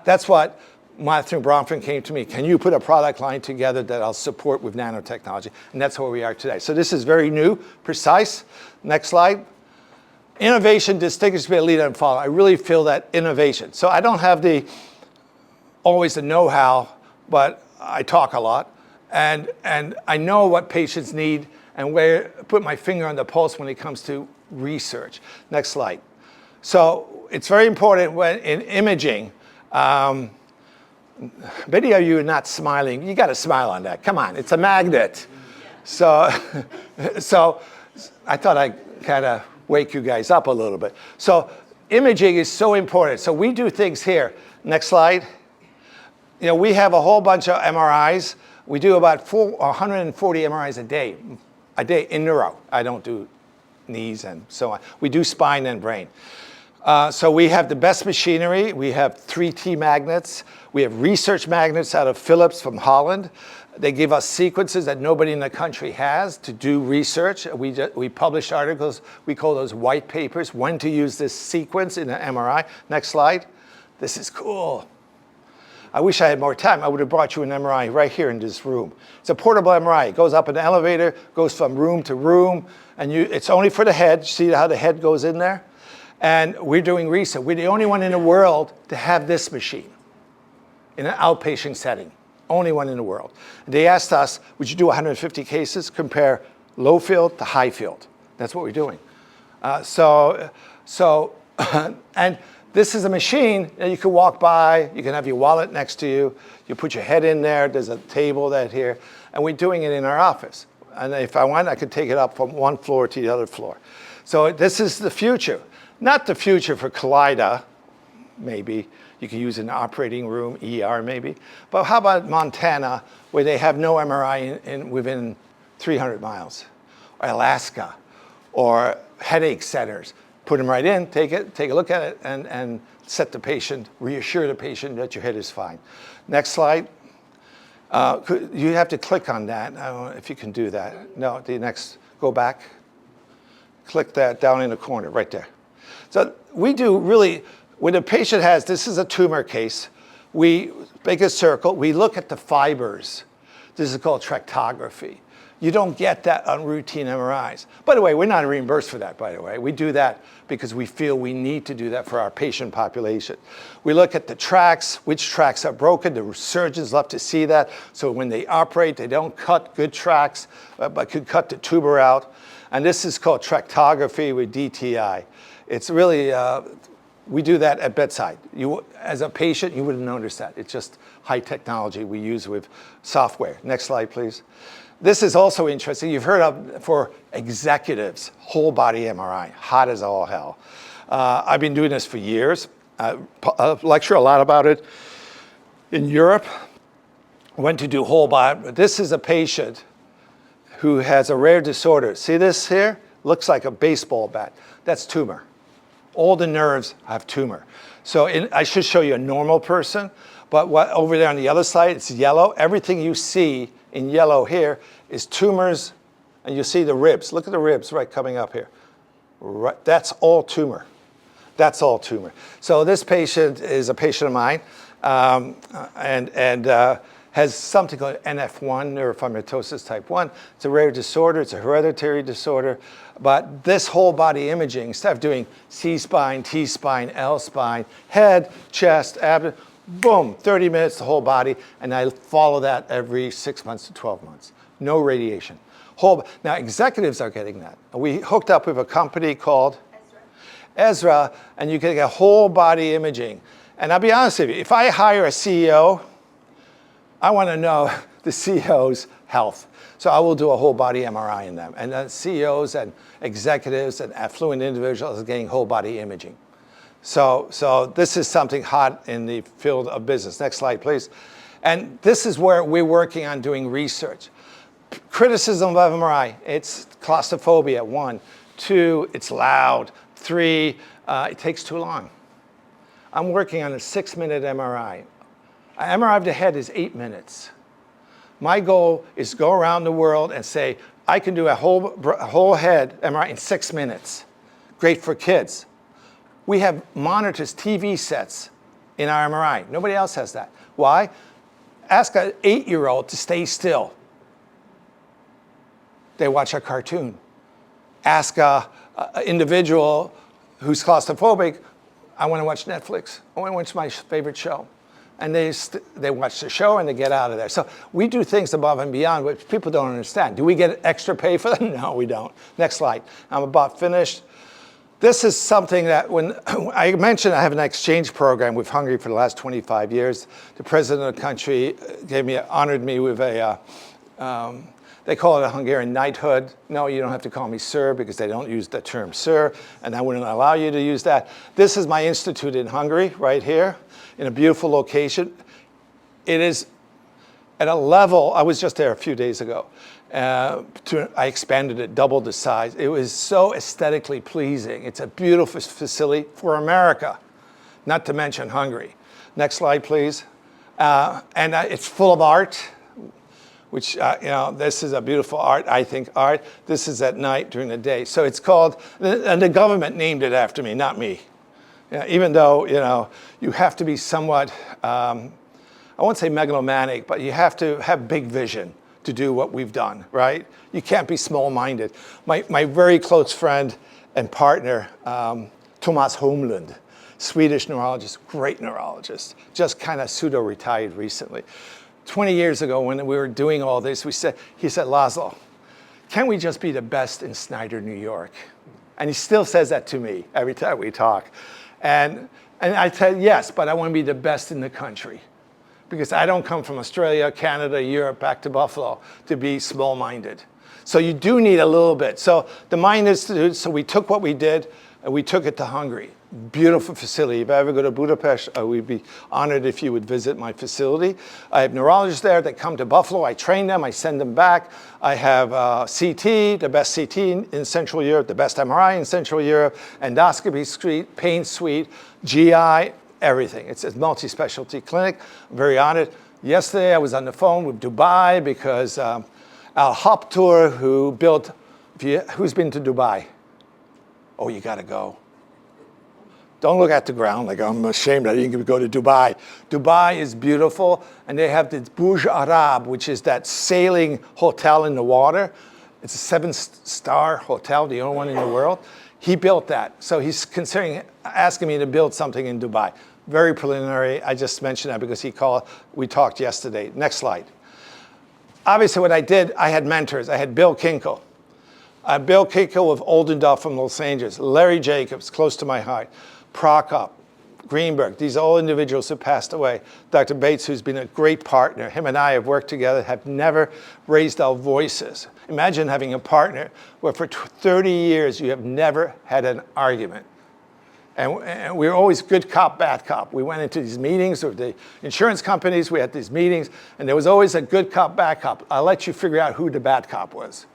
that's what Matthew Bronfman came to me. Can you put a product line together that I'll support with nanotechnology? And that's where we are today. So this is very new, precise. Next slide. Innovation distinguishes me a leader and follower. I really feel that innovation. So I don't have always the know-how, but I talk a lot. And I know what patients need and put my finger on the pulse when it comes to research. Next slide. So it's very important when in imaging, many of you are not smiling. You got to smile on that. Come on, it's a magnet. So I thought I'd kind of wake you guys up a little bit. So imaging is so important. So we do things here. Next slide. You know, we have a whole bunch of MRIs. We do about 140 MRIs a day in neuro. I don't do knees and so on. We do spine and brain. So we have the best machinery. We have 3T magnets. We have research magnets out of Philips from Holland. They give us sequences that nobody in the country has to do research. We publish articles. We call those white papers, when to use this sequence in an MRI. Next slide. This is cool. I wish I had more time. I would have brought you an MRI right here in this room. It's a portable MRI. It goes up an elevator, goes from room to room, and it's only for the head. See how the head goes in there? And we're doing research. We're the only one in the world to have this machine in an outpatient setting. Only one in the world. They asked us, would you do 150 cases, compare low field to high field? That's what we're doing. And this is a machine that you can walk by. You can have your wallet next to you. You put your head in there. There's a table that here. And we're doing it in our office. And if I want, I could take it up from one floor to the other floor. So this is the future. Not the future for Kaleida, maybe. You can use an operating room, ER maybe. But how about Montana, where they have no MRI within 300 miles? Or Alaska, or headache centers. Put them right in, take a look at it, and set the patient, reassure the patient that your head is fine. Next slide. You have to click on that. I don't know if you can do that. No, the next, go back. Click that down in the corner, right there. So we do really, when a patient has, this is a tumor case, we make a circle, we look at the fibers. This is called tractography. You don't get that on routine MRIs. By the way, we're not reimbursed for that, by the way. We do that because we feel we need to do that for our patient population. We look at the tracks, which tracks are broken. The surgeons love to see that. So when they operate, they don't cut good tracks, but could cut the tuber out. And this is called tractography with DTI. It's really, we do that at bedside. As a patient, you wouldn't notice that. It's just high technology we use with software. Next slide, please. This is also interesting. You've heard of, for executives, whole body MRI, hot as all hell. I've been doing this for years. I lecture a lot about it. In Europe, went to do whole body. This is a patient who has a rare disorder. See this here? Looks like a baseball bat. That's tumor. All the nerves have tumor. So I should show you a normal person, but what over there on the other side, it's yellow. Everything you see in yellow here is tumors, and you see the ribs. Look at the ribs right coming up here. Right, that's all tumor. That's all tumor. So this patient is a patient of mine, and has something called NF1, neurofibromatosis type 1. It's a rare disorder. It's a hereditary disorder. But this whole body imaging, instead of doing C-spine, T-spine, L-spine, head, chest, abdomen, boom, 30 minutes, the whole body. And I follow that every 6 months to 12 months. No radiation. Now, executives are getting that. We hooked up with a company called Ezra, and you can get whole body imaging. And I'll be honest with you, if I hire a CEO, I want to know the CEO's health. So I will do a whole body MRI in them. And CEOs and executives and affluent individuals are getting whole body imaging. So this is something hot in the field of business. Next slide, please. And this is where we're working on doing research. Criticism of MRI, it's claustrophobia, 1. 2, it's loud. 3, it takes too long. I'm working on a 6-minute MRI. An MRI of the head is 8 minutes. My goal is to go around the world and say, I can do a whole head MRI in 6 minutes. Great for kids. We have monitors, TV sets in our MRI. Nobody else has that. Why? Ask an 8-year-old to stay still. They watch a cartoon. Ask an individual who's claustrophobic, I want to watch Netflix. I want to watch my favorite show. And they watch the show and they get out of there. So we do things above and beyond, which people don't understand. Do we get extra pay for them? No, we don't. Next slide. I'm about finished. This is something that when I mentioned I have an exchange program with Hungary for the last 25 years. The president of the country honored me with a, they call it a Hungarian knighthood. No, you don't have to call me sir because they don't use the term sir, and I wouldn't allow you to use that. This is my institute in Hungary, right here, in a beautiful location. It is at a level, I was just there a few days ago. I expanded it, doubled the size. It was so aesthetically pleasing. It's a beautiful facility for America, not to mention Hungary. Next slide, please. And it's full of art, which, this is a beautiful art, I think, art. This is at night during the day. So it's called, and the government named it after me, not me. Even though, you have to be somewhat, I won't say megalomaniac, but you have to have big vision to do what we've done, right? You can't be small-minded. My very close friend and partner, Thomas Holmlund, Swedish neurologist, great neurologist, just kind of pseudo-retired recently. 20 years ago when we were doing all this, he said, Laszlo, can't we just be the best in Snyder, New York? And he still says that to me every time we talk. And I said, yes, but I want to be the best in the country. Because I don't come from Australia, Canada, Europe, back to Buffalo to be small-minded. So you do need a little bit. So the Mind Institute, so we took what we did and we took it to Hungary. Beautiful facility. If I ever go to Budapest, I would be honored if you would visit my facility. I have neurologists there that come to Buffalo. I train them. I send them back. I have CT, the best CT in Central Europe, the best MRI in Central Europe, endoscopy suite, pain suite, GI, everything. It's a multi-specialty clinic. I'm very honored. Yesterday, I was on the phone with Dubai because Al Hoptour, who's been to Dubai? Oh, you got to go. Don't look at the ground like I'm ashamed that you can go to Dubai. Dubai is beautiful, and they have this Burj Arab, which is that sailing hotel in the water. It's a 7-star hotel, the only one in the world. He built that, so he's asking me to build something in Dubai. Very preliminary. I just mentioned that because we talked yesterday. Next slide. Obviously, what I did, I had mentors. I had Bill Kinkle. Bill Kinkle with Oldendorf from Los Angeles. Larry Jacobs, close to my heart. Prokop, Greenberg. These are all individuals who passed away. Dr. Bates, who's been a great partner. Him and I have worked together, have never raised our voices. Imagine having a partner where for 30 years you have never had an argument. And we were always good cop, bad cop. We went into these meetings with the insurance companies. We had these meetings, and there was always a good cop, bad cop. I'll let you figure out who the bad cop was.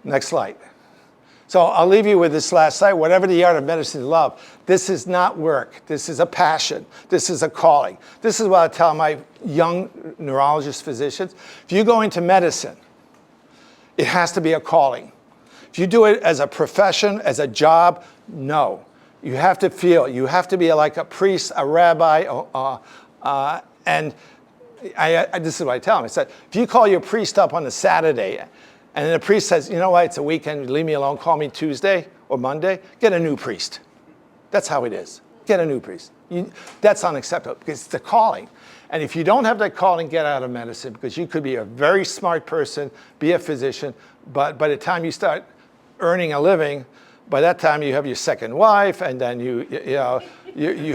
Next slide. So I'll leave you with this last slide. Whatever the art of medicine you love, this is not work. This is a passion. This is a calling. This is what I tell my young neurologist physicians. If you go into medicine, it has to be a calling. If you do it as a profession, as a job, no. You have to feel. You have to be like a priest, a rabbi, and this is what I tell them. I said, if you call your priest up on a Saturday, and then the priest says, you know what, it's a weekend, leave me alone, call me Tuesday or Monday, get a new priest. That's how it is. Get a new priest. That's unacceptable because it's a calling. And if you don't have that calling, get out of medicine because you could be a very smart person, be a physician, but by the time you start earning a living, by that time you have your second wife, and then you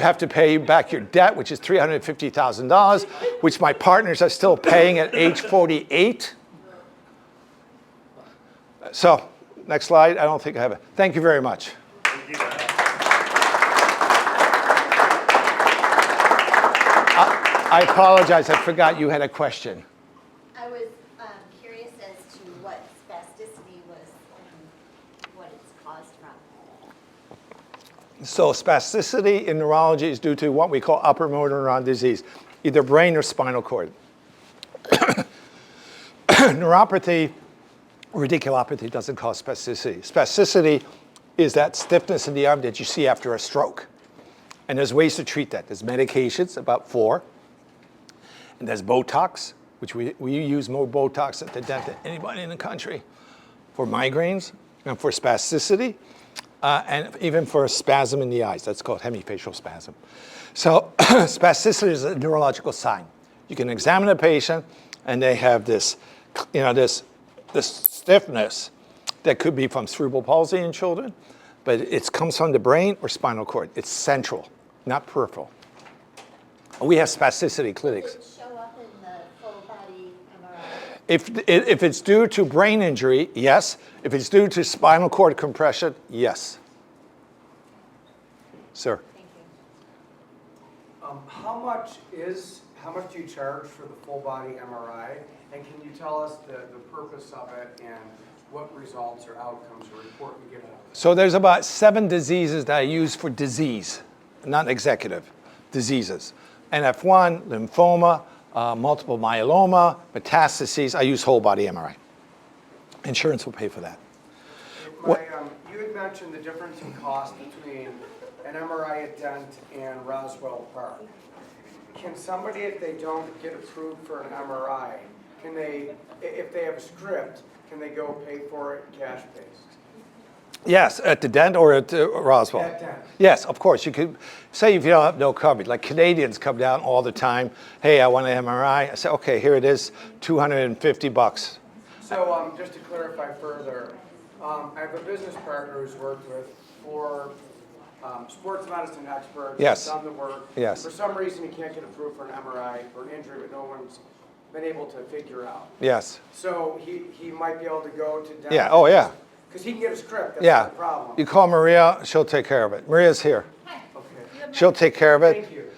have to pay back your debt, which is $350,000, which my partners are still paying at age 48. So, next slide. I don't think I have it. Thank you very much. I apologize. I forgot you had a question. I was curious as to what spasticity was and what it's caused from. So spasticity in neurology is due to what we call upper motor neuron disease, either brain or spinal cord. Neuropathy, radiculopathy doesn't cause spasticity. Spasticity is that stiffness in the arm that you see after a stroke. And there's ways to treat that. There's medications, about 4. And there's Botox, which we use more Botox at the dent than anybody in the country for migraines and for spasticity, and even for a spasm in the eyes. That's called hemifacial spasm. So spasticity is a neurological sign. You can examine a patient, and they have this, this stiffness that could be from cerebral palsy in children, but it comes from the brain or spinal cord. It's central, not peripheral. We have spasticity clinics. Does it show up in the full body MRI? If it's due to brain injury, yes. If it's due to spinal cord compression, yes. Sir. Thank you. How much do you charge for the full body MRI? And can you tell us the purpose of it and what results or outcomes or report you get out of it? So there's about 7 diseases that I use for disease, not executive diseases. NF1, lymphoma, multiple myeloma, metastases. I use whole body MRI. Insurance will pay for that. You had mentioned the difference in cost between an MRI at Dent and Roswell Park. Can somebody, if they don't get approved for an MRI, can they, if they have a script, can they go pay for it cash-based? Yes, at the Dent or at Roswell? At Dent. Yes, of course. You could say if you don't have no coverage. Like Canadians come down all the time. Hey, I want an MRI. I say, okay, here it is, $250. So just to clarify further, I have a business partner who's worked with 4 sports medicine experts. Yes. Done the work. Yes. For some reason, he can't get approved for an MRI for an injury, but no one's been able to figure out. Yes. So he might be able to go to Denver. Yeah, oh yeah. Because he can get a script, that's Yeah. not the problem. You call Maria, she'll take care of it. Maria's here. Okay. She'll take care of it. Thank you.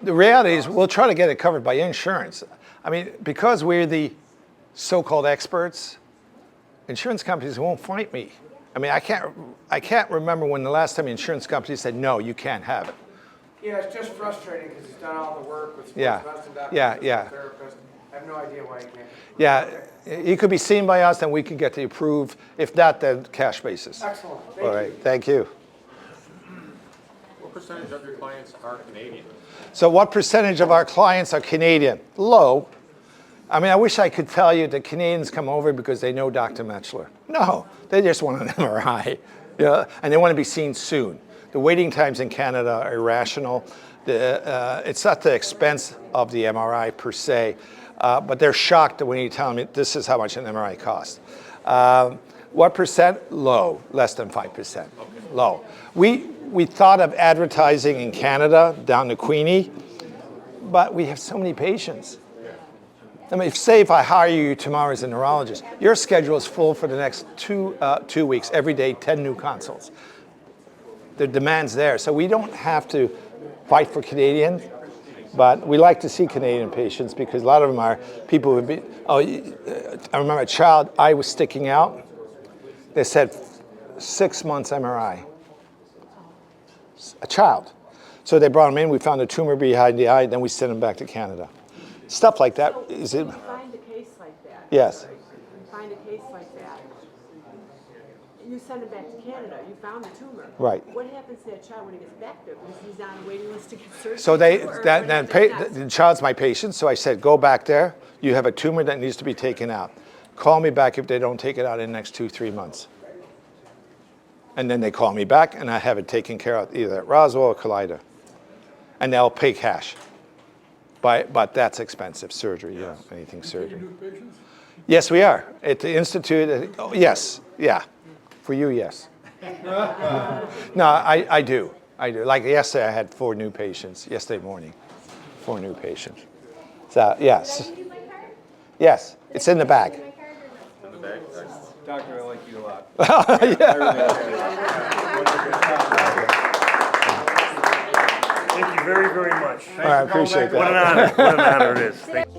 The reality is we'll try to get it covered by insurance. I mean, because we're the so-called experts, insurance companies won't fight me. I mean, I can't remember when the last time the insurance company said, no, you can't have it. Yeah, it's just frustrating because he's done all the work with sports Yeah. medicine doctors, Yeah. therapists. I have no idea why he can't. Yeah, Okay. he could be seen by us, and we can get the approved. If not, then cash basis. Excellent. Thank All you. right, thank you. What percentage of your clients are Canadian? So what percentage of our clients are Canadian? Low. I mean, I wish I could tell you that Canadians come over because they know Dr. Mechtler. No, they just want an MRI, and they want to be seen soon. The waiting times in Canada are irrational. It's not the expense of the MRI per se, but they're shocked when you tell them this is how much an MRI costs. What percent? Low, less than 5%. Okay. Low. We thought of advertising in Canada down to Queenie, but we have so many patients. I mean, say if I hire you tomorrow as a neurologist, your schedule is full for the next two weeks, every day, 10 new consults. The demand's there, so we don't have to fight for Canadians. But we like to see Canadian patients because a lot of them are people who would be, I remember a child, eye was sticking out. They said 6 months MRI. A child. So they brought him in, we found a tumor behind the eye, then we sent him back to Canada. Stuff like that. Is it? You find a case like that. Yes. You find a case like that. You send him back to Canada. You found the tumor. Right. What happens to that child when he gets back there? Because he's on a waiting list to get surgery. So or the child's my patient, so I said, go back there. You have a tumor that needs to be taken out. Call me back if they don't take it out in the next 2-3 months. And then they call me back, and I have it taken care of either at Roswell or Kaleida. And they'll pay cash. But that's expensive, surgery, you know, anything surgery. Yes, we are. At the Institute, yes, yeah. For you, yes. No, I do. Like yesterday, I had 4 new patients, yesterday morning. 4 new patients. So, yes. Yes, it's in the bag. In the bag? Doctor, I like you a lot. Thank you very, very much. All right, I appreciate What an that. honor. What an honor it is. Thank you.